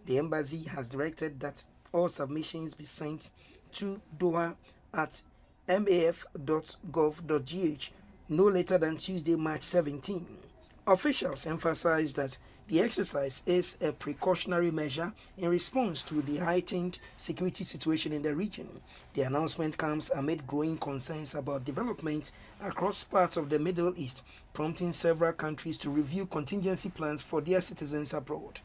The embassy has directed that all submissions be sent to Doha at maf.gov.gh no later than Tuesday, March 17. Officials emphasized that the exercise is a precautionary measure in response to the heightened security situation in the region. The announcement comes amid growing concerns about development across parts of the Middle East, prompting several countries to review contingency plans for their citizens abroad.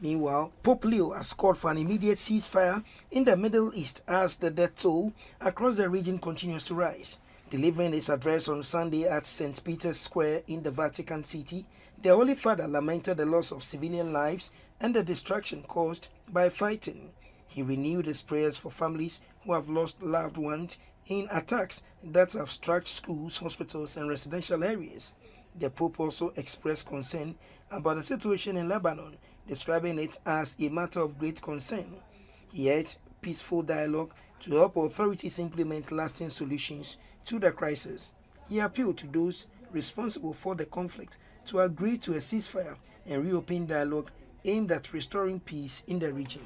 Meanwhile, Pope Leo has called for an immediate ceasefire in the Middle East as the death toll across the region continues to rise. Delivering his address on Sunday at St. Peter's Square in the Vatican City, the Holy Father lamented the loss of civilian lives and the destruction caused by fighting. He renewed his prayers for families who have lost loved ones in attacks that have struck schools, hospitals, and residential areas. The Pope also expressed concern about the situation in Lebanon, describing it as a matter of great concern. He urged peaceful dialogue to help authorities implement lasting solutions to the crisis. He appealed to those responsible for the conflict to agree to a ceasefire and reopen dialogue aimed at restoring peace in the region.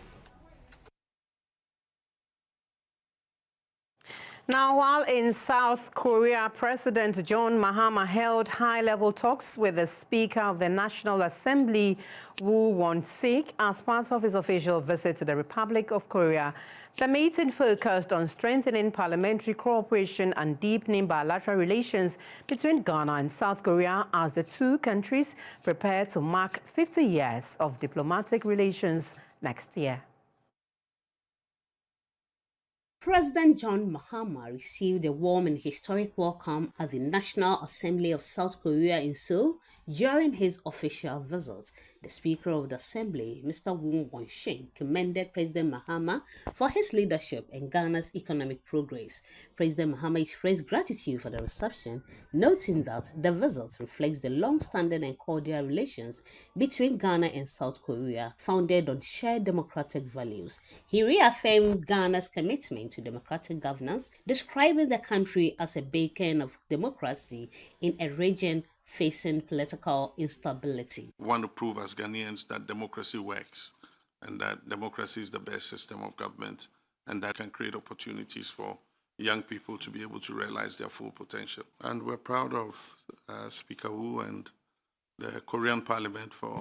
Now, while in South Korea, President John Mahama held high-level talks with the Speaker of the National Assembly, Woo Won-sik, as part of his official visit to the Republic of Korea. The meeting focused on strengthening parliamentary cooperation and deepening bilateral relations between Ghana and South Korea as the two countries prepare to mark 50 years of diplomatic relations next year. President John Mahama received a warm and historic welcome at the National Assembly of South Korea in Seoul during his official visit. The Speaker of the Assembly, Mr. Woo Won-sik, commended President Mahama for his leadership in Ghana's economic progress. President Mahama expressed gratitude for the reception, noting that the visit reflects the long-standing and cordial relations between Ghana and South Korea, founded on shared democratic values. He reaffirmed Ghana's commitment to democratic governance, describing the country as a beacon of democracy in a region facing political instability. We want to prove as Ghanaians that democracy works and that democracy is the best system of government and that can create opportunities for young people to be able to realize their full potential. And we're proud of Speaker Woo and the Korean Parliament for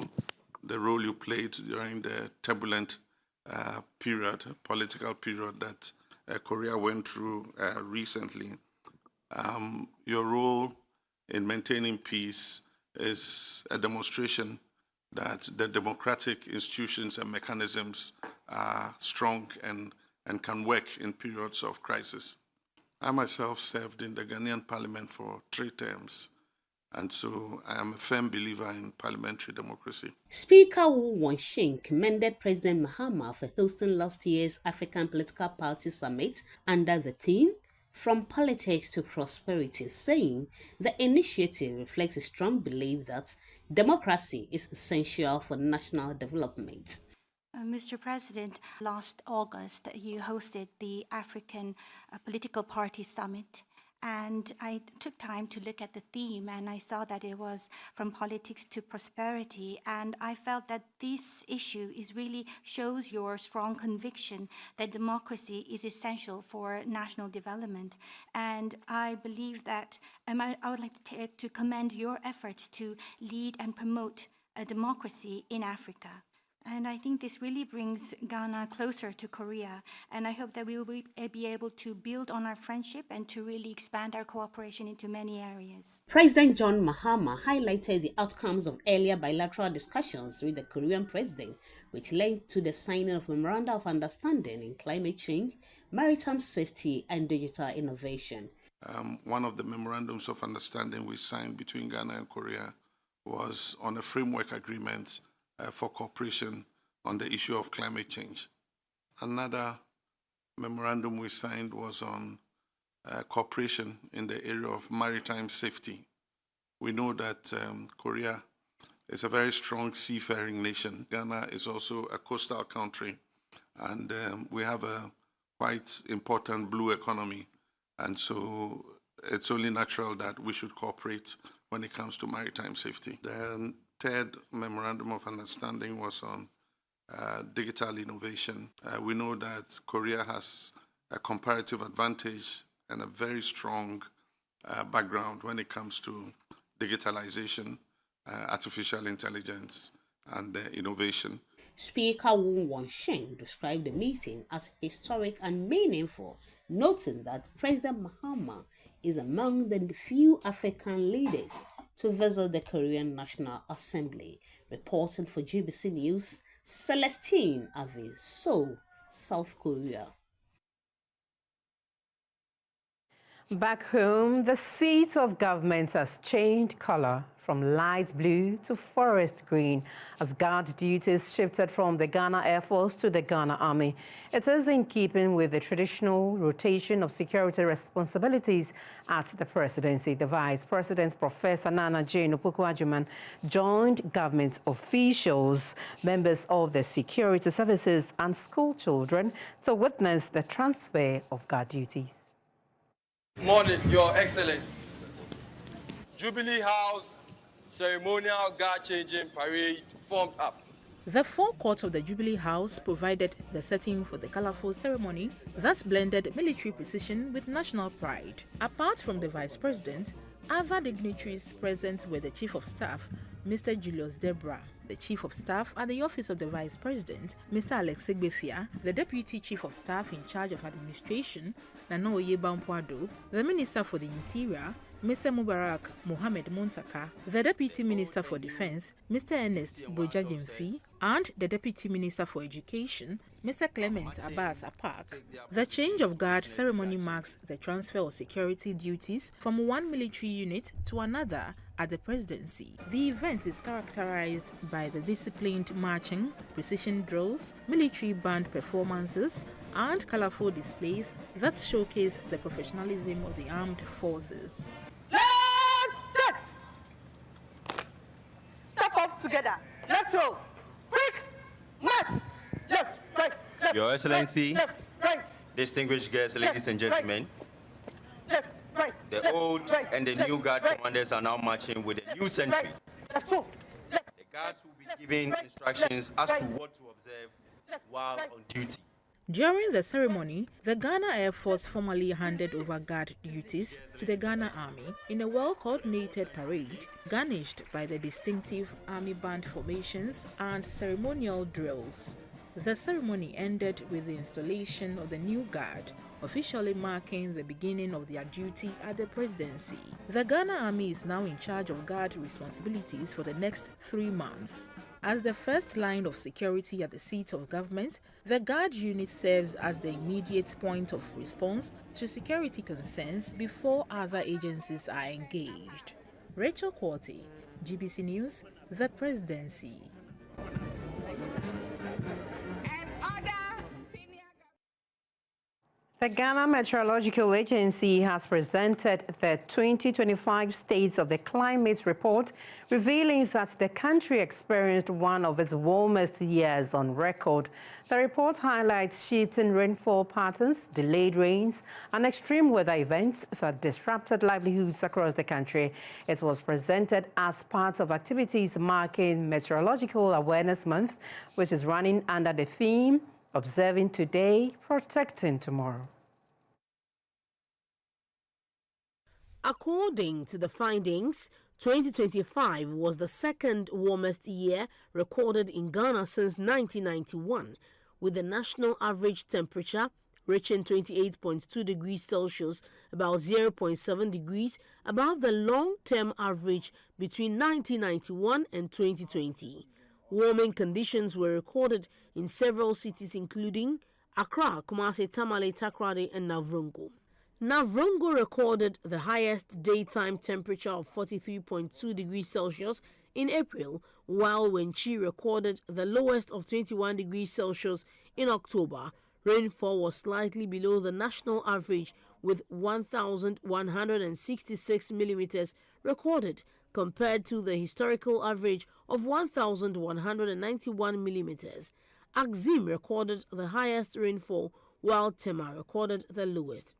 the role you played during the turbulent political period that Korea went through recently. Your role in maintaining peace is a demonstration that the democratic institutions and mechanisms are strong and can work in periods of crisis. I myself served in the Ghanaian Parliament for 3 terms, and so I am a firm believer in parliamentary democracy. Speaker Woo Won-sik commended President Mahama for hosting last year's African Political Party Summit under the theme From Politics to Prosperity, saying the initiative reflects a strong belief that democracy is essential for national development. Mr. President, last August you hosted the African Political Party Summit, and I took time to look at the theme, and I saw that it was from politics to prosperity, and I felt that this issue really shows your strong conviction that democracy is essential for national development. And I believe that I would like to commend your efforts to lead and promote a democracy in Africa. And I think this really brings Ghana closer to Korea. And I hope that we will be able to build on our friendship and to really expand our cooperation into many areas. President John Mahama highlighted the outcomes of earlier bilateral discussions with the Korean president, which led to the signing of Memoranda of Understanding in climate change, maritime safety, and digital innovation. One of the memorandums of understanding we signed between Ghana and Korea was on a framework agreement for cooperation on the issue of climate change. Another memorandum we signed was on cooperation in the area of maritime safety. We know that Korea is a very strong seafaring nation. Ghana is also a coastal country, and we have a quite important blue economy. And so it's only natural that we should cooperate when it comes to maritime safety. The third memorandum of understanding was on digital innovation. We know that Korea has a comparative advantage and a very strong background when it comes to digitalization, artificial intelligence, and innovation. Speaker Woo Won-shin described the meeting as historic and meaningful, noting that President Mahama is among the few African leaders to visit the Korean National Assembly. Reporting for GBC News, Celestine Avis, Seoul, South Korea. Back home, the seat of government has changed color from light blue to forest green as guard duties shifted from the Ghana Air Force to the Ghana Army. It is in keeping with the traditional rotation of security responsibilities at the presidency. The Vice President, Professor Nana Jane Opoku-Agyeman, joined government officials, members of the security services and school children to witness the transfer of guard duties. Morning, Your Excellency. Jubilee House ceremonial guard-changing parade formed up. The forecourt of the Jubilee House provided the setting for the colorful ceremony that blended military precision with national pride. Apart from the Vice President, other dignitaries present were the Chief of Staff, Mr. Julius Debra, the Chief of Staff at the Office of the Vice President, Mr. Alex Egbefia, the Deputy Chief of Staff in charge of Administration, Nana Oyebampoado, the Minister for the Interior, Mr. Mubarak Mohamed Muntaka, the Deputy Minister for Defense, Mr. Ernest Bojajimfi, and the Deputy Minister for Education, Mr. Clement Abbas Apak. The change of guard ceremony marks the transfer of security duties from one military unit to another at the presidency. The event is characterized by the disciplined marching, precision drills, military band performances, and colorful displays that showcase the professionalism of the armed forces. Step off together. Left row. Quick. March. Left, right, left. Your Excellency, left, right. Distinguished guests, ladies and gentlemen, Left, right. the left, old right, and the left, new guard right, commanders are now marching with a new century. right. Left, so. Left, The guards will be given right, instructions left, as to right. what to observe while on duty. During the ceremony, the Ghana Air Force formally handed over guard duties to the Ghana Army in a well-coordinated parade garnished by the distinctive Army band formations and ceremonial drills. The ceremony ended with the installation of the new guard, officially marking the beginning of their duty at the presidency. The Ghana Army is now in charge of guard responsibilities for the next 3 months. As the first line of security at the seat of government, the guard unit serves as the immediate point of response to security concerns before other agencies are engaged. Rachel Quarty, GBC News, The Presidency. The Ghana Meteorological Agency has presented the 2025 States of the Climate Report, revealing that the country experienced one of its warmest years on record. The report highlights shifting rainfall patterns, delayed rains, and extreme weather events that disrupted livelihoods across the country. It was presented as part of activities marking Meteorological Awareness Month, which is running under the theme Observing Today, Protecting Tomorrow. According to the findings, 2025 was the second warmest year recorded in Ghana since 1991, with the national average temperature reaching 28.2 degrees Celsius, about 0.7 degrees above the long-term average between 1991 and 2020. Warming conditions were recorded in several cities including Accra, Kumasi, Tamale, Takoradi, and Navrongo. Navrongo recorded the highest daytime temperature of 43.2 degrees Celsius in April, while Wenchi recorded the lowest of 21 degrees Celsius in October. Rainfall was slightly below the national average, with 1,166 millimeters recorded, compared to the historical average of 1,191 millimeters. Axim recorded the highest rainfall, while Tema recorded the lowest.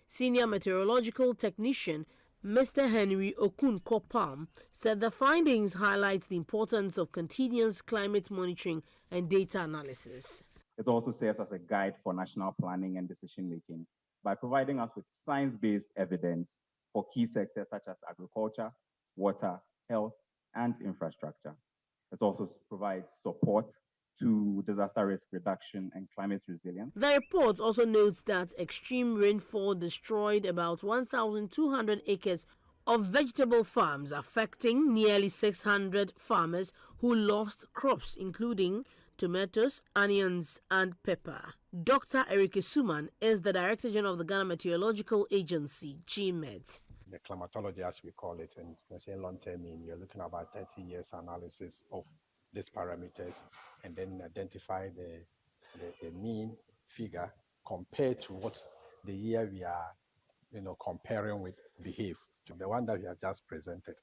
Senior meteorological technician Mr. Henry Okun-Kopam said the findings highlight the importance of continuous climate monitoring and data analysis. It also serves as a guide for national planning and decision-making by providing us with science-based evidence for key sectors such as agriculture, water, health, and infrastructure. It also provides support to disaster risk reduction and climate resilience. The report also notes that extreme rainfall destroyed about 1,200 acres of vegetable farms, affecting nearly 600 farmers who lost crops, including tomatoes, onions, and pepper. Dr. Eric Suman is the Director General of the Ghana Meteorological Agency, GMET. The climatology, as we call it, and when say long term, you're looking at about 30 years analysis of these parameters and then identify the mean figure compared to what the year we are comparing with behave. To the one that we have just presented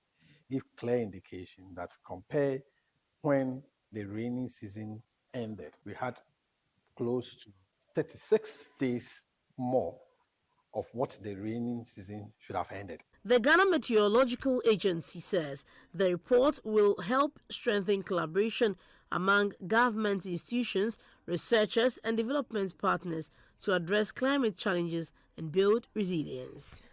give clear indication that compare when the rainy season ended, we had close to 36 days more of what the rainy season should have ended. The Ghana Meteorological Agency says the report will help strengthen collaboration among government institutions, researchers, and development partners to address climate challenges and build resilience.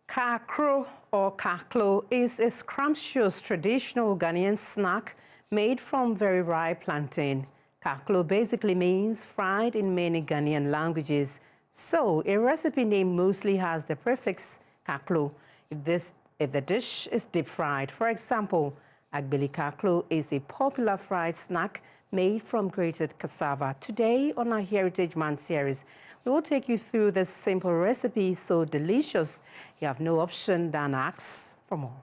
Kakro or kaklo is a scrumptious traditional Ghanaian snack made from very ripe plantain. Kaklo basically means fried in many Ghanaian languages. So a recipe name mostly has the prefix kaklo if the dish is deep fried. For example, agbeli kaklo is a popular fried snack made from grated cassava. Today on our Heritage Month series, we will take you through this simple recipe so delicious you have no option than ask for more.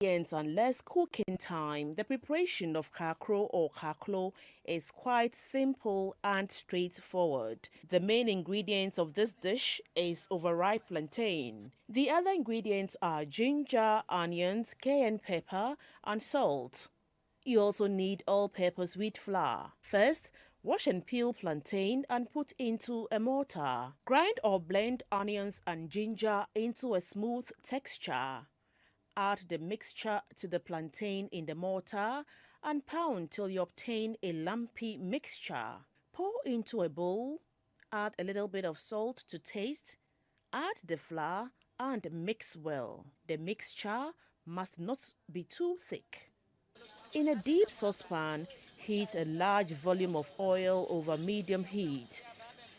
And less cooking time, the preparation of kakro or kaklo is quite simple and straightforward. The main ingredients of this dish is overripe plantain. The other ingredients are ginger, onions, cayenne pepper, and salt. You also need all-purpose wheat flour. First, wash and peel plantain and put into a mortar. Grind or blend onions and ginger into a smooth texture. Add the mixture to the plantain in the mortar and pound till you obtain a lumpy mixture. Pour into a bowl, add a little bit of salt to taste, add the flour and mix well. The mixture must not be too thick. In a deep saucepan, heat a large volume of oil over medium heat.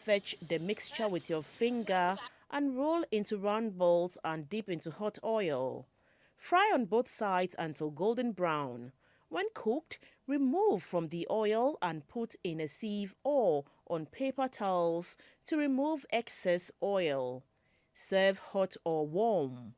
Fetch the mixture with your finger and roll into round balls and dip into hot oil. Fry on both sides until golden brown. When cooked, remove from the oil and put in a sieve or on paper towels to remove excess oil. Serve hot or warm.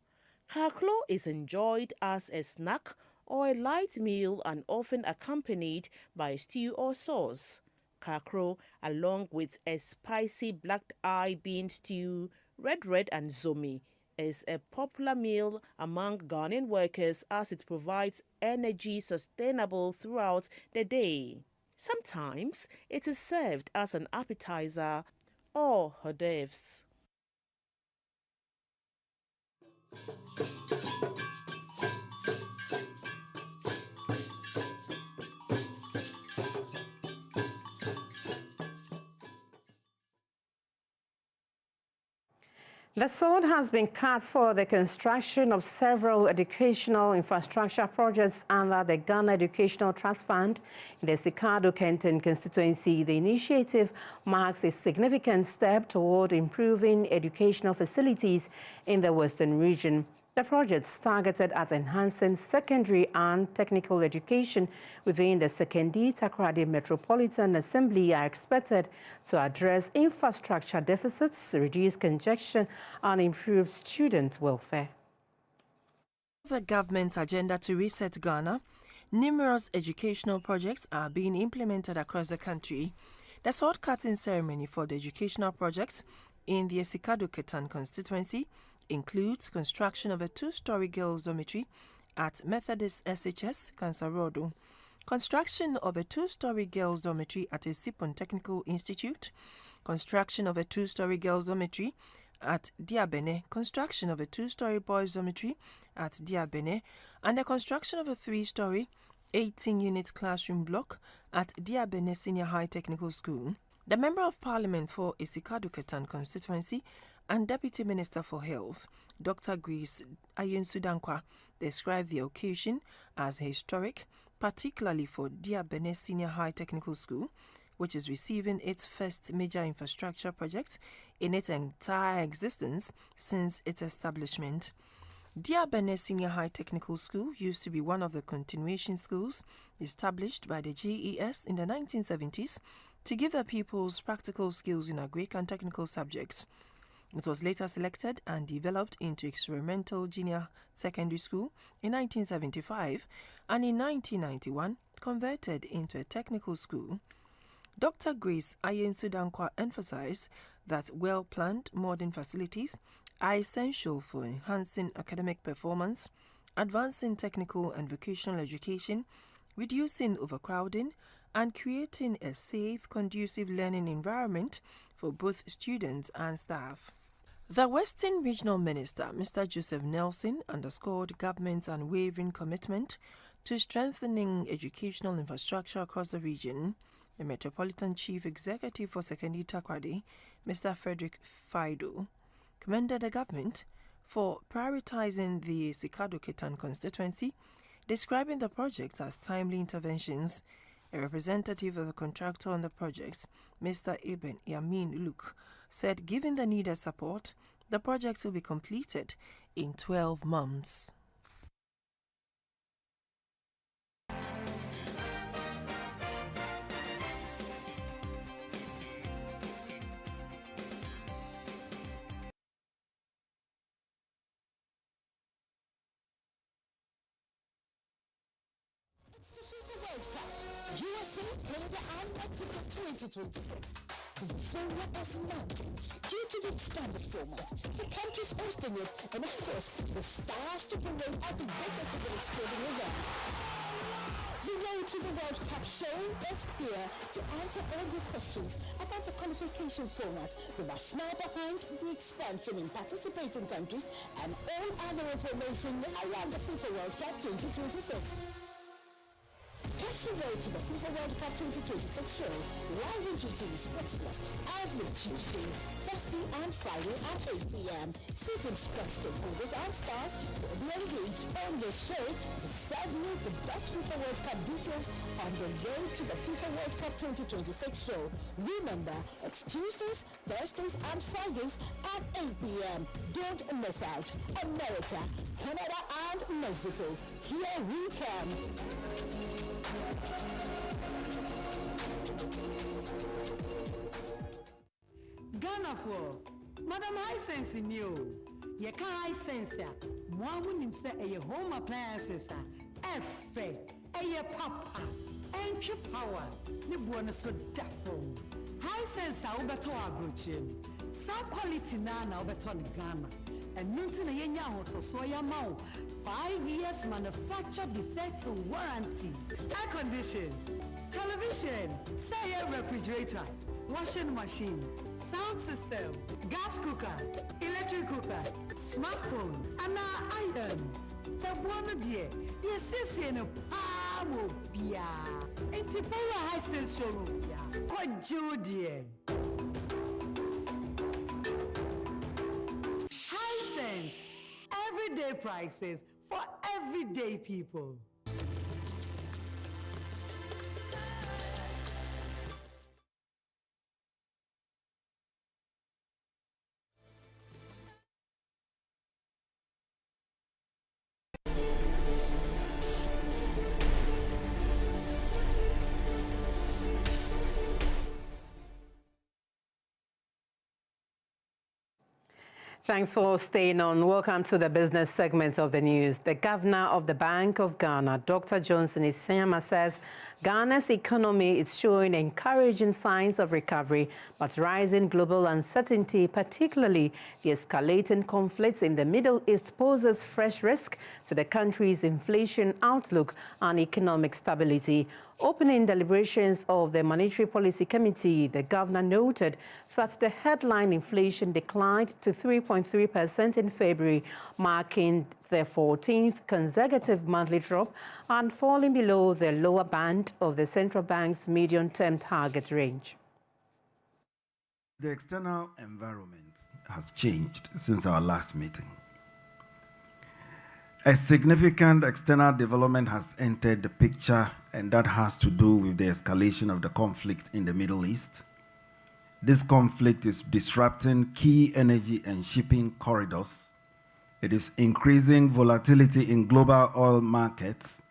Kaklo is enjoyed as a snack or a light meal and often accompanied by stew or sauce. Kakro, along with a spicy black eye bean stew, red and zomi, is a popular meal among Ghanaian workers as it provides energy sustainable throughout the day. Sometimes it is served as an appetizer or hors d'oeuvres. The sword has been cut for the construction of several educational infrastructure projects under the Ghana Educational Trust Fund in the Sikado Kenton constituency. The initiative marks a significant step toward improving educational facilities in the Western region. The projects targeted at enhancing secondary and technical education within the Sekondi Takoradi Metropolitan Assembly are expected to address infrastructure deficits, reduce congestion, and improve student welfare. The government's agenda to reset Ghana, numerous educational projects are being implemented across the country. The sword-cutting ceremony for the educational projects in the Sikado Ketan constituency includes construction of a 2-story girls' dormitory at Methodist SHS, Kansarodo. Construction of a 2-story girls' dormitory at Esipon Technical Institute. Construction of a 2-story girls' dormitory at Diabene. Construction of a 2-story boys' dormitory at Diabene. And the construction of a 3-story 18-unit classroom block at Diabene Senior High Technical School. The Member of Parliament for Isikadu Ketan constituency and Deputy Minister for Health, Dr. Grace Ayensu-Dankwa, described the occasion as historic, particularly for Diabene Senior High Technical School, which is receiving its first major infrastructure project in its entire existence since its establishment. Diabene Senior High Technical School used to be one of the continuation schools established by the GES in the 1970s to give the pupils practical skills in agric and technical subjects. It was later selected and developed into experimental junior secondary school in 1975 and in 1991 converted into a technical school. Dr. Grace Ayensu-Dankwa emphasized that well-planned modern facilities are essential for enhancing academic performance, advancing technical and vocational education, reducing overcrowding, and creating a safe, conducive learning environment for both students and staff. The Western Regional Minister, Mr. Joseph Nelson, underscored government's unwavering commitment to strengthening educational infrastructure across the region. The Metropolitan Chief Executive for Sekondi Takoradi, Mr. Frederick Fido, commended the government for prioritizing the Sikado Ketan constituency, describing the projects as timely interventions. A representative of the contractor on the projects, Mr. Eben Yamin Luke, said given the needed support, the project will be completed in 12 months. It's the FIFA World Cup. USA, Canada, and Mexico 2026. The euphoria is mounting due to the expanded format, the countries hosting it, and of course, the stars to parade at the biggest event sporting event. The Road to the World Cup show is here to answer all your questions about the qualification format, the rationale behind the expansion in participating countries, and all other information around the FIFA World Cup 2026. Catch the Road to the FIFA World Cup 2026 show live on GTV Sports Plus every Tuesday, Thursday and Friday at 8 p.m. Seasoned sports stakeholders and stars will be engaged on the show to serve you the best FIFA World Cup details on the Road to the FIFA World Cup 2026 show. Remember, it's Tuesdays, Thursdays and Fridays at 8 p.m. Don't miss out. America, Canada and Mexico. Here we come. Ghana for Madam Hisense in you. You can't Hisense ya. Mwamu say a home appliances F a papa entry power ni buona so dafo. Hisense ubeto abrochim. Sa quality na ubeto ni Ghana. And nothing na yenya hoto so ya mau 5 years manufacture defect warranty. Air condition, television, say a refrigerator, washing machine, sound system, gas cooker, electric cooker, smartphone, and iron. The one dear, yes, in a palm bia. It's a power high sense showroom. Quite dear. High sense, everyday prices for everyday people. Thanks for staying on. Welcome to the business segment of the news. The governor of the Bank of Ghana, Dr. Johnson Isiama, says Ghana's economy is showing encouraging signs of recovery, but rising global uncertainty, particularly the escalating conflicts in the Middle East, poses fresh risk to the country's inflation outlook and economic stability. Opening deliberations of the Monetary Policy Committee, the governor noted that the headline inflation declined to 3.3% in February, marking the 14th consecutive monthly drop and falling below the lower band of the central bank's medium-term target range. The external environment has changed since our last meeting. A significant external development has entered the picture, and that has to do with the escalation of the conflict in the Middle East. This conflict is disrupting key energy and shipping corridors. It is increasing volatility in global oil markets,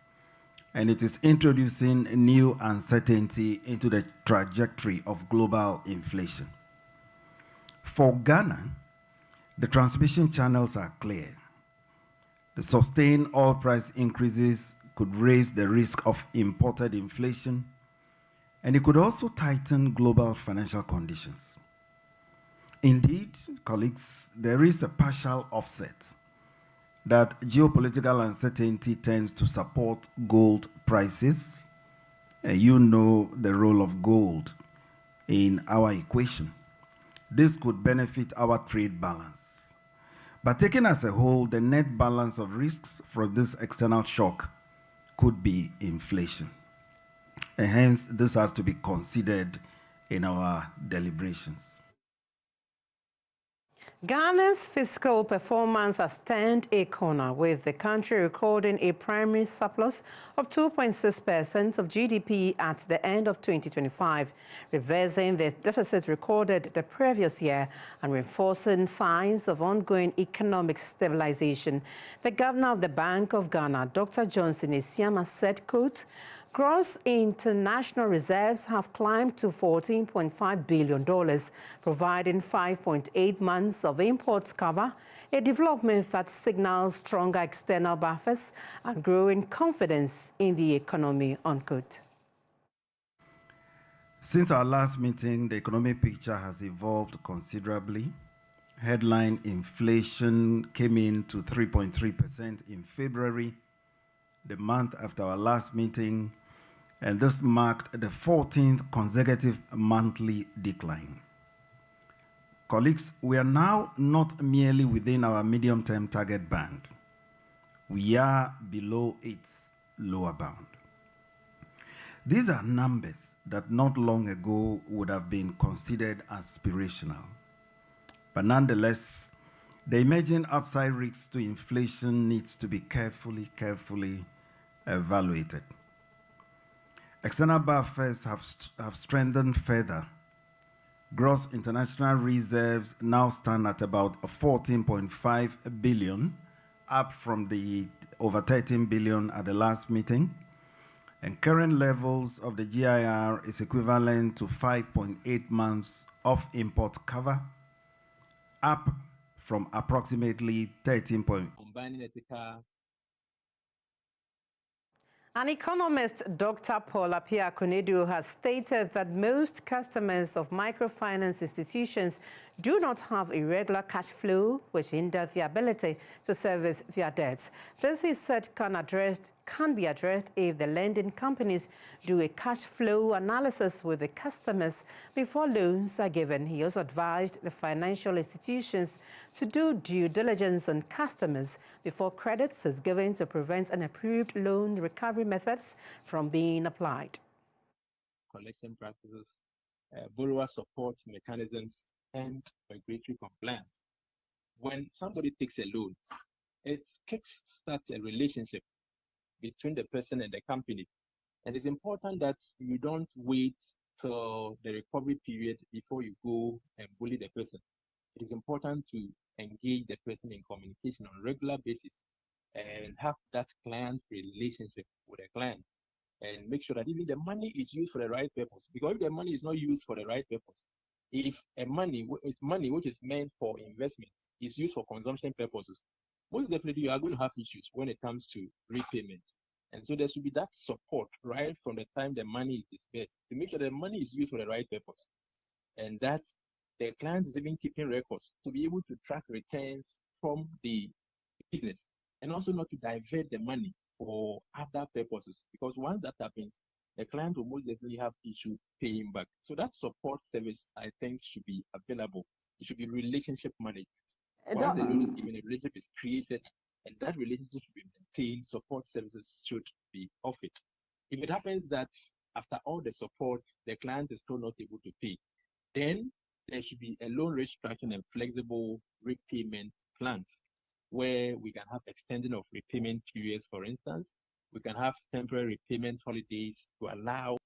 and it is introducing new uncertainty into the trajectory of global inflation. For Ghana, the transmission channels are clear. The sustained oil price increases could raise the risk of imported inflation, and it could also tighten global financial conditions. Indeed, colleagues, there is a partial offset that geopolitical uncertainty tends to support gold prices. You know the role of gold in our equation. This could benefit our trade balance. But taken as a whole, the net balance of risks from this external shock could be inflation. And hence, this has to be considered in our deliberations. Ghana's fiscal performance has turned a corner, with the country recording a primary surplus of 2.6% of GDP at the end of 2025, reversing the deficit recorded the previous year and reinforcing signs of ongoing economic stabilization. The governor of the Bank of Ghana, Dr. Johnson Esiama, said, quote, "Gross international reserves have climbed to $14.5 billion, providing 5.8 months of imports cover, a development that signals stronger external buffers and growing confidence in the economy," unquote. Since our last meeting, the economic picture has evolved considerably. Headline inflation came in to 3.3% in February, the month after our last meeting, and this marked the 14th consecutive monthly decline. Colleagues, we are now not merely within our medium-term target band. We are below its lower bound. These are numbers that not long ago would have been considered aspirational. But nonetheless, the emerging upside risks to inflation needs to be carefully evaluated. External buffers have strengthened further. Gross international reserves now stand at about 14.5 billion, up from the over 13 billion at the last meeting. And current levels of the GIR is equivalent to 5.8 months of import cover, up from approximately 13. Combining ethical. An economist, Dr. Paul Appiah-Konadu, has stated that most customers of microfinance institutions do not have irregular cash flow, which hinders their ability to service their debts. This, he said, can be addressed if the lending companies do a cash flow analysis with the customers before loans are given. He also advised the financial institutions to do due diligence on customers before credit is given to prevent unapproved loan recovery methods from being applied. Collection practices, borrower support mechanisms, and regulatory compliance. When somebody takes a loan, it kickstarts a relationship between the person and the company. And it's important that you don't wait till the recovery period before you go and bully the person. It is important to engage the person in communication on a regular basis and have that client relationship with the client, and make sure that even the money is used for the right purpose. Because if the money is not used for the right purpose, if money which is meant for investment is used for consumption purposes, most definitely you are going to have issues when it comes to repayment. And so there should be that support right from the time the money is disbursed to make sure the money is used for the right purpose. And that the client is even keeping records to be able to track returns from the business and also not to divert the money for other purposes. Because once that happens, the client will most definitely have issue paying back. So that support service, I think, should be available. It should be relationship management. Once a loan is given, a relationship is created, and that relationship should be maintained. Support services should be offered. If it happens that after all the support, the client is still not able to pay, then there should be a loan restructuring and flexible repayment plans where we can have extending of repayment periods, for instance. We can have temporary repayment holidays to allow.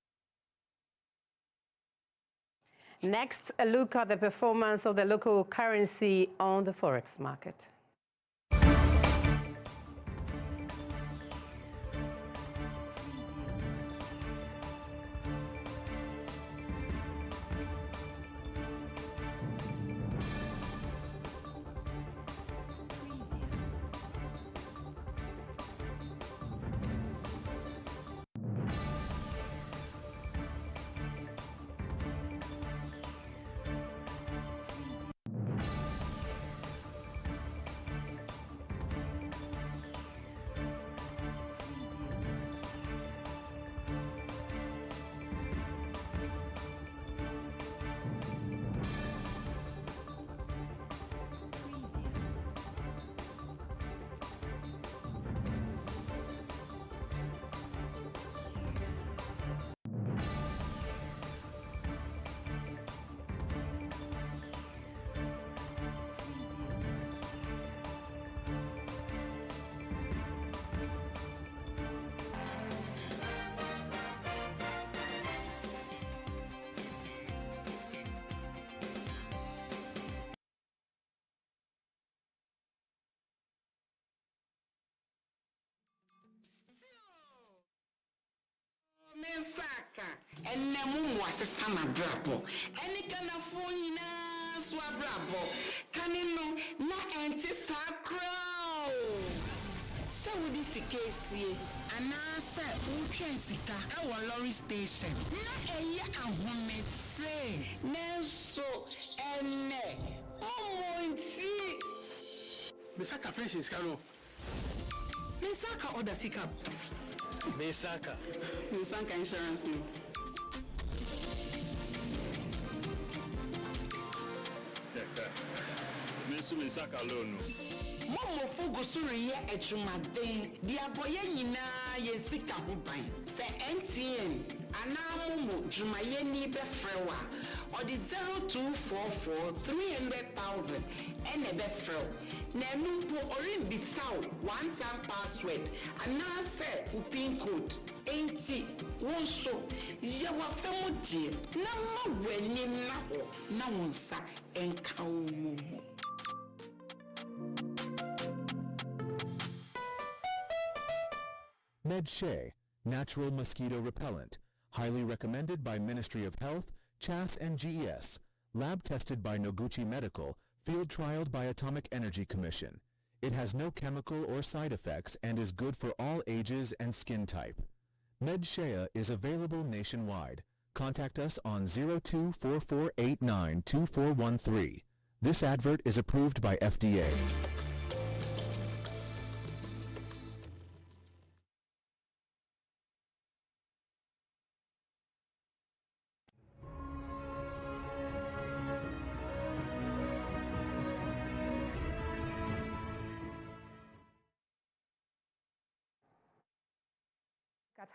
Next, a look at the performance of the local currency on the forex market. Mesaka enne mu asesa mabrabo eni kana fo nyina so abrabo kanino na enti sakra se wodi sikesie anase utwen sika e wo lorry station na eye ahometse nenso enne omonti Mesaka fresh is caro Mesaka order sika Mesaka insurance no. Mesaka loan. Momo fugu suri ye echumaden di aboye nyina ye sika ho ban se MTN anamumu jumaye ni be frewa or the 0244 300,000 ene be frew na numpo orin bitsaw one time password anase pin code enti wonso ye wa femu je na ma wani na ho na wonsa enka wo. MedShay, natural mosquito repellent, highly recommended by Ministry of Health, CHAS and GES, lab tested by Noguchi Medical, field trialed by Atomic Energy Commission. It has no chemical or side effects and is good for all ages and skin type. MedShay is available nationwide. Contact us on 0244892413. This advert is approved by FDA.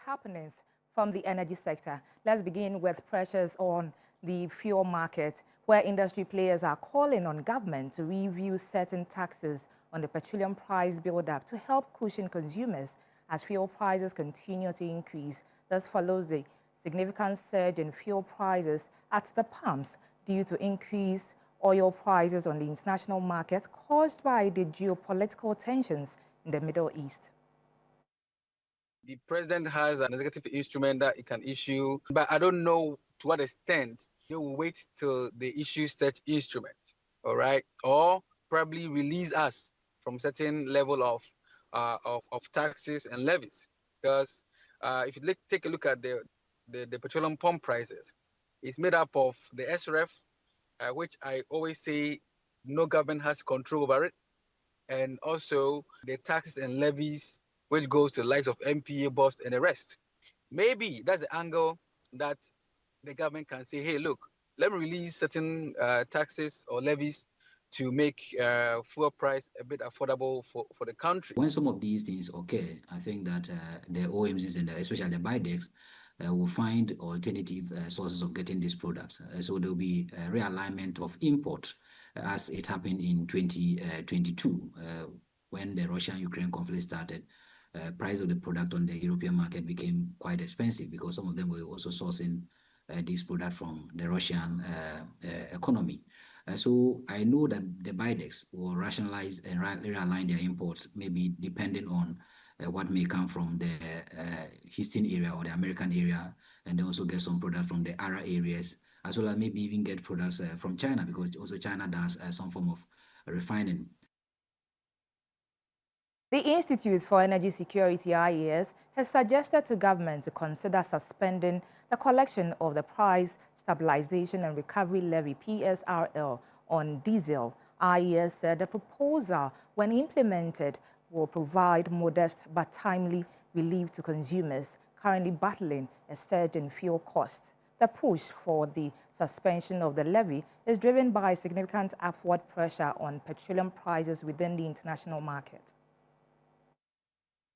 Happenings from the energy sector. Let's begin with pressures on the fuel market, where industry players are calling on government to review certain taxes on the petroleum price build-up to help cushion consumers as fuel prices continue to increase. This follows the significant surge in fuel prices at the pumps due to increased oil prices on the international market caused by the geopolitical tensions in the Middle East. The president has an executive instrument that he can issue, but I don't know to what extent he will wait till they issue such instruments, all right? Or probably release us from certain level of taxes and levies. because if you take a look at the petroleum pump prices, it's made up of the SRF, which I always say no government has control over it, and also the taxes and levies, which goes to the likes of MPA, BOS, and the rest. Maybe that's the angle that the government can say, hey, look, let me release certain taxes or levies to make fuel price a bit affordable for the country. When some of these things occur, I think that the OMCs and especially the BIDEX will find alternative sources of getting these products. So there will be a realignment of import as it happened in 2022 when the Russia-Ukraine conflict started. Price of the product on the European market became quite expensive because some of them were also sourcing these products from the Russian economy. So I know that the BIDEX will rationalize and realign their imports, maybe depending on what may come from the Houston area or the American area, and then also get some products from the Arab areas, as well as maybe even get products from China, because also China does some form of refining. The Institute for Energy Security, IES, has suggested to government to consider suspending the collection of the Price Stabilization and Recovery Levy, PSRL, on diesel. IES said the proposal, when implemented, will provide modest but timely relief to consumers currently battling a surge in fuel costs. The push for the suspension of the levy is driven by significant upward pressure on petroleum prices within the international market.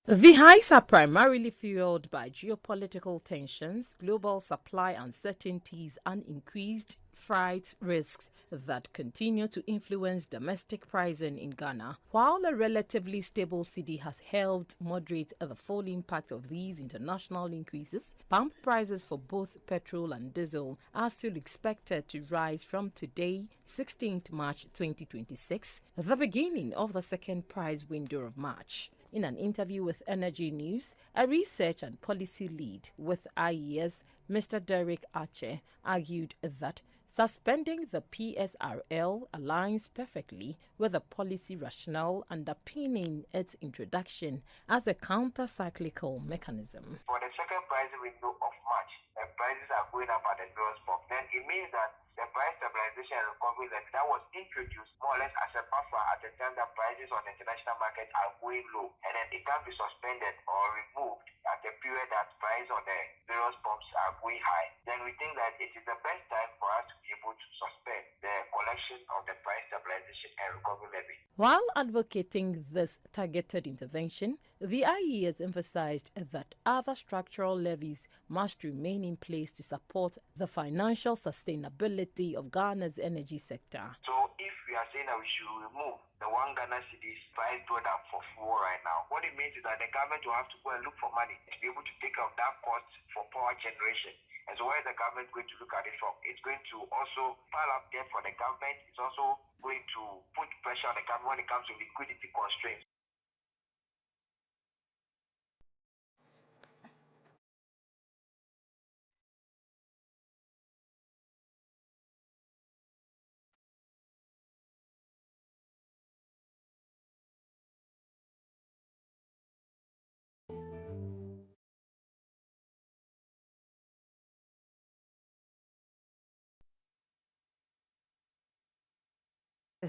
The hikes are primarily fueled by geopolitical tensions, global supply uncertainties, and increased freight risks that continue to influence domestic pricing in Ghana. While a relatively stable cedi has helped moderate the full impact of these international increases, pump prices for both petrol and diesel are still expected to rise from today, 16th March 2026, the beginning of the second price window of March. In an interview with Energy News, a research and policy lead with IES, Mr. Derek Archer, argued that suspending the PSRL aligns perfectly with the policy rationale underpinning its introduction as a counter-cyclical mechanism. For the second price window of March, the prices are going up at the various pump. Then it means that the price stabilization and recovery levy that was introduced more or less as a buffer at the time that prices on the international market are going low, and then it can be suspended or removed at the period that prices on the various pumps are going high. Then we think that it is the best time for us to be able to suspend the collection of the price stabilization and recovery levy. While advocating this targeted intervention, the IES emphasized that other structural levies must remain in place to support the financial sustainability of Ghana's energy sector. So if we are saying that we should remove the 1 Ghana cedi price drawdown for fuel right now, what it means is that the government will have to go and look for money to be able to take out that cost for power generation. And so where is the government going to look at it from? It's going to also pile up debt for the government. It's also going to put pressure on the government when it comes to liquidity constraints.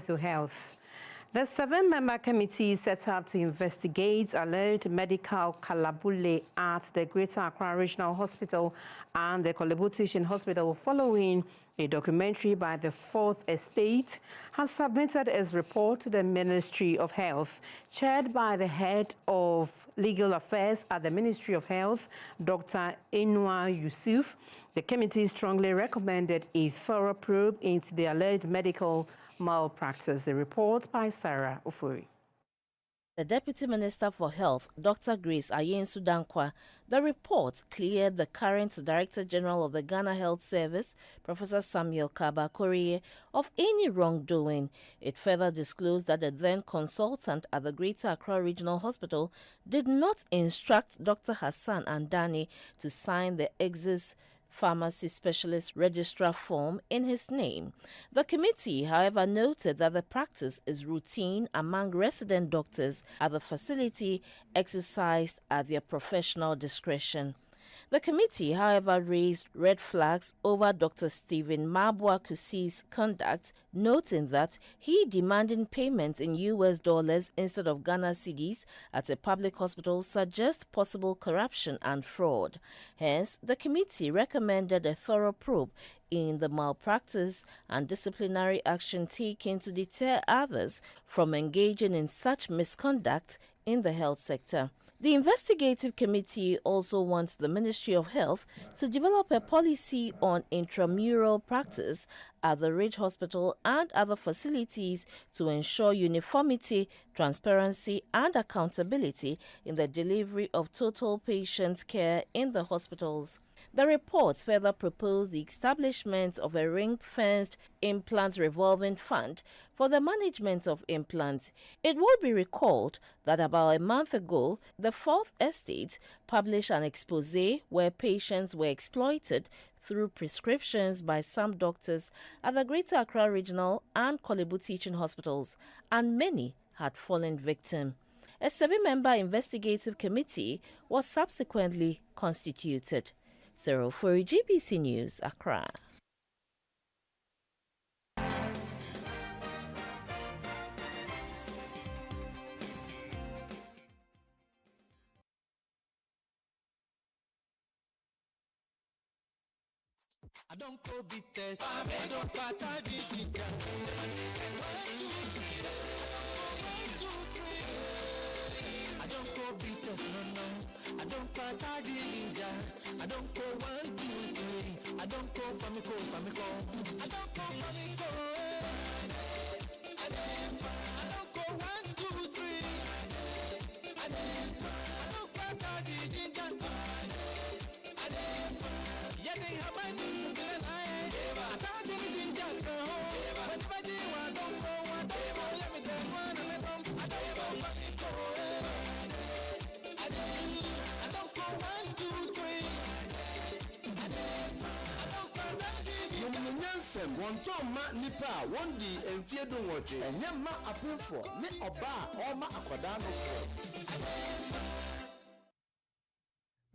To health. The 7-member committee set up to investigate alleged medical kalabule at the Greater Accra Regional Hospital and the Korle Bu Teaching Hospital following a documentary by the Fourth Estate has submitted its report to the Ministry of Health, chaired by the head of Legal Affairs at the Ministry of Health, Dr. Enua Yusuf. The committee strongly recommended a thorough probe into the alleged medical malpractice. The report by Sarah Ofori. The Deputy Minister for Health, Dr. Grace Ayensu Dankwa, the report cleared the current Director General of the Ghana Health Service, Professor Samuel Kaba Korie, of any wrongdoing. It further disclosed that the then consultant at the Greater Accra Regional Hospital did not instruct Dr. Hassan Andani to sign the exis pharmacy specialist registrar form in his name. The committee, however, noted that the practice is routine among resident doctors at the facility, exercised at their professional discretion. The committee, however, raised red flags over Dr. Stephen Mabwa Kusi's conduct, noting that he demanding payment in US dollars instead of Ghana cedis at a public hospital suggests possible corruption and fraud. Hence, the committee recommended a thorough probe in the malpractice and disciplinary action taken to deter others from engaging in such misconduct in the health sector. The investigative committee also wants the Ministry of Health to develop a policy on intramural practice at the Ridge Hospital and other facilities to ensure uniformity, transparency, and accountability in the delivery of total patient care in the hospitals. The report further proposed the establishment of a ring-fenced implant revolving fund for the management of implants. It will be recalled that about a month ago, the Fourth Estate published an exposé where patients were exploited through prescriptions by some doctors at the Greater Accra Regional and Korle Bu teaching hospitals, and many had fallen victim. A 7-member investigative committee was subsequently constituted. Cyril for GBC News, Accra. I don't go beat this. I don't pata di ginger. 1, 2, 3. I don't go beat this, no. I don't pata di ginger. I don't go 1, 2, 3. I don't go famiko. I don't go famiko. I don't go 1, 2, 3. I don't pata di ginger. Yeah, they have money. One time, Nipa, one day, and fear don't watch it. And Yamma appeal for me or bar or ma aquadano.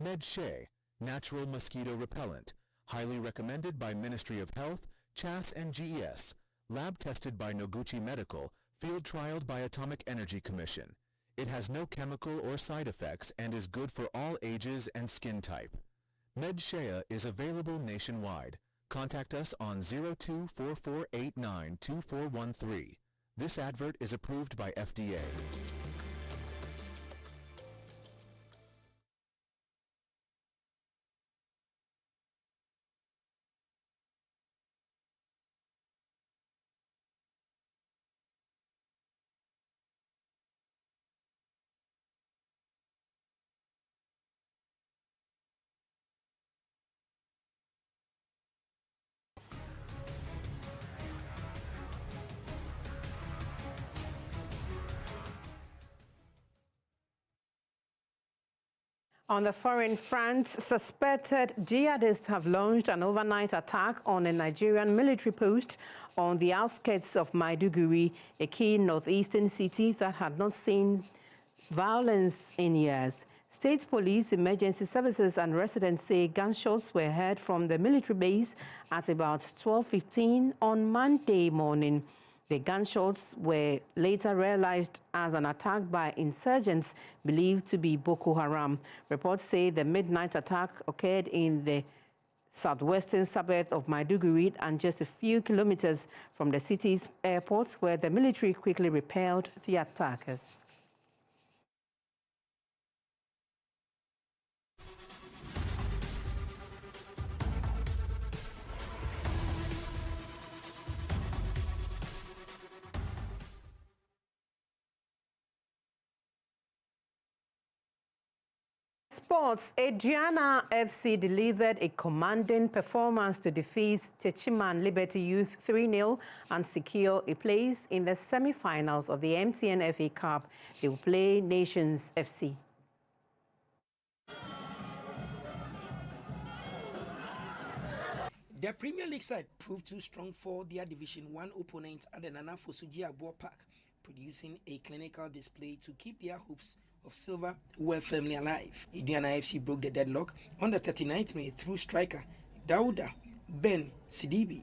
MedShay, natural mosquito repellent, highly recommended by Ministry of Health, CHAS and GES, lab tested by Noguchi Medical, field trialed by Atomic Energy Commission. It has no chemical or side effects and is good for all ages and skin type. MedShay is available nationwide. Contact us on 0244892413. This advert is approved by FDA. On the foreign front, suspected jihadists have launched an overnight attack on a Nigerian military post on the outskirts of Maiduguri, a key northeastern city that had not seen violence in years. State police, emergency services and residents say gunshots were heard from the military base at about 12:15 on Monday morning. The gunshots were later realized as an attack by insurgents believed to be Boko Haram. Reports say the midnight attack occurred in the southwestern suburb of Maiduguri and just a few kilometers from the city's airport, where the military quickly repelled the attackers. Sports, Adriana FC delivered a commanding performance to defeat Techiman Liberty Youth 3-0 and secure a place in the semi-finals of the MTN FA Cup. They will play Nations FC. The Premier League side proved too strong for their Division 1 opponents at the Nana Fosuji Agbo Park, producing a clinical display to keep their hopes of silver well firmly alive. Aduana FC broke the deadlock on the 39th minute through striker Dauda Ben Sidibi.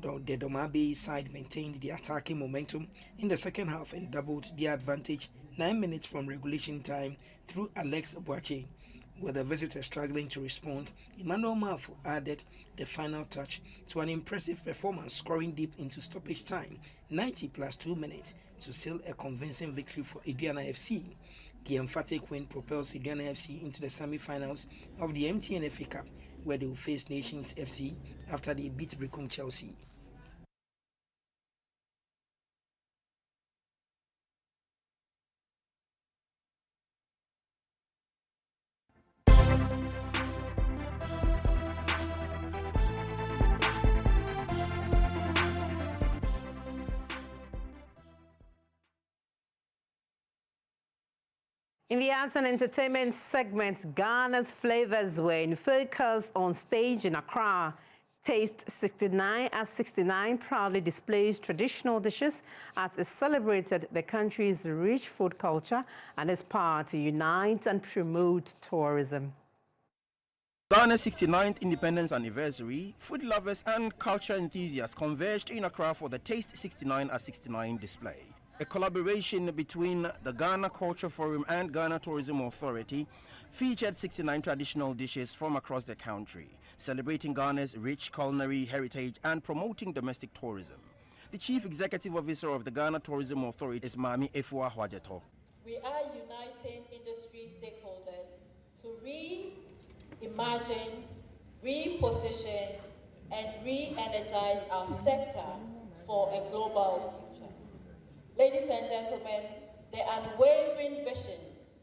The Domabe side maintained the attacking momentum in the second half and doubled their advantage 9 minutes from regulation time through Alex Boache. With the visitors struggling to respond, Emmanuel Malfo added the final touch to an impressive performance, scoring deep into stoppage time, 90 plus 2 minutes, to seal a convincing victory for Aduana FC. The emphatic win propels Aduana FC into the semi-finals of the MTN FA Cup, where they will face Nations FC after they beat Brecum Chelsea. In the arts and entertainment segment, Ghana's flavors were in focus on stage in Accra. Taste 69 at 69 proudly displays traditional dishes as it celebrated the country's rich food culture and its power to unite and promote tourism. Ghana's 69th independence anniversary, food lovers and culture enthusiasts converged in Accra for the Taste 69 at 69 display. A collaboration between the Ghana Culture Forum and Ghana Tourism Authority featured 69 traditional dishes from across the country, celebrating Ghana's rich culinary heritage and promoting domestic tourism. The Chief Executive Officer of the Ghana Tourism Authority is Mami Efua Hwajeto. We are uniting industry stakeholders to reimagine, reposition, and re-energize our sector for a global future. Ladies and gentlemen, the unwavering vision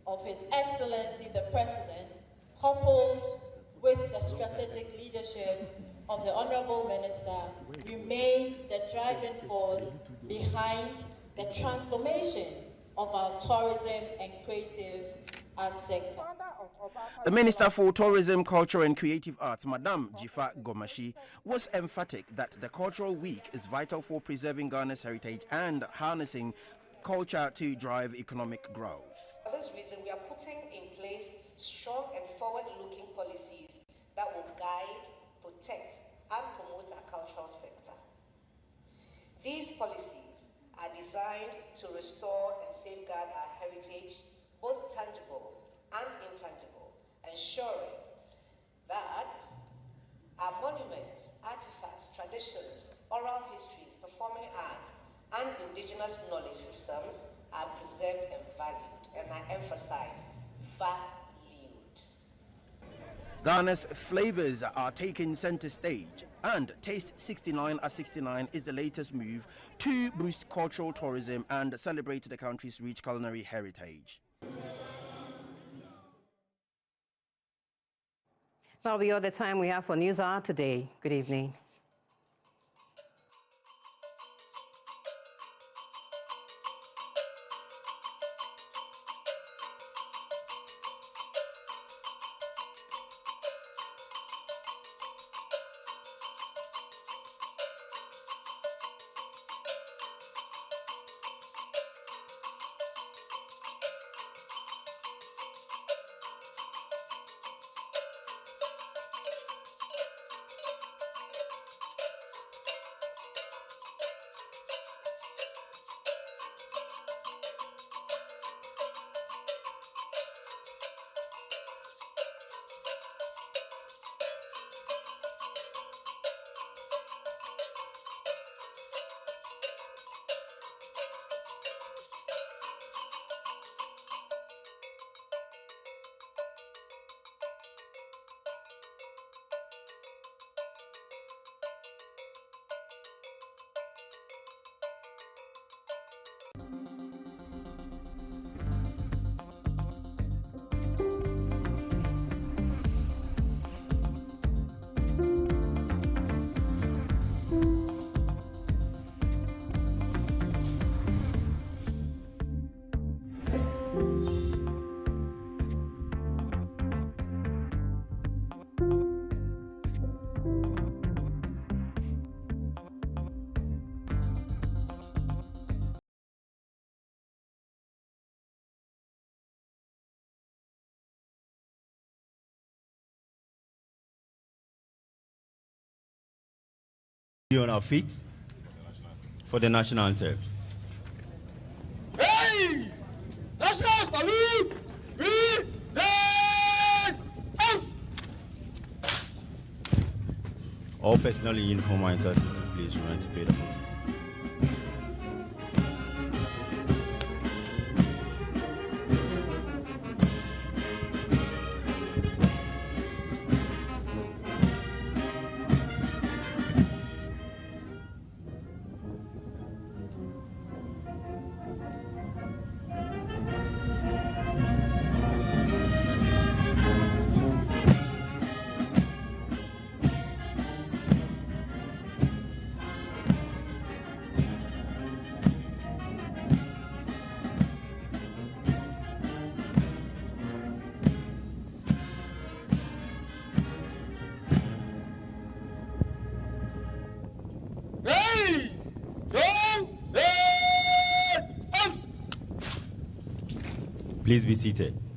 of His Excellency the President, coupled with the strategic leadership of the Honorable Minister, remains the driving force behind the transformation of our tourism and creative arts sector. The Minister for Tourism, Culture and Creative Arts, Madame Jifa Gomashi, was emphatic that the Cultural Week is vital for preserving Ghana's heritage and harnessing culture to drive economic growth. For this reason, we are putting in place strong and forward-looking policies that will guide, protect, and promote our cultural sector. These policies are designed to restore and safeguard our heritage, both tangible and intangible, ensuring that our monuments, artifacts, traditions, oral histories, performing arts, and indigenous knowledge systems are preserved and valued, and I emphasize, valued. Ghana's flavors are taking center stage, and Taste 69 at 69 is the latest move to boost cultural tourism and celebrate the country's rich culinary heritage. That'll be all the time we have for News Hour today. Good evening. Be on our feet for the national anthem. Hey! National salute! All personnel in uniform are entitled to please remain to pay the money. Please be seated.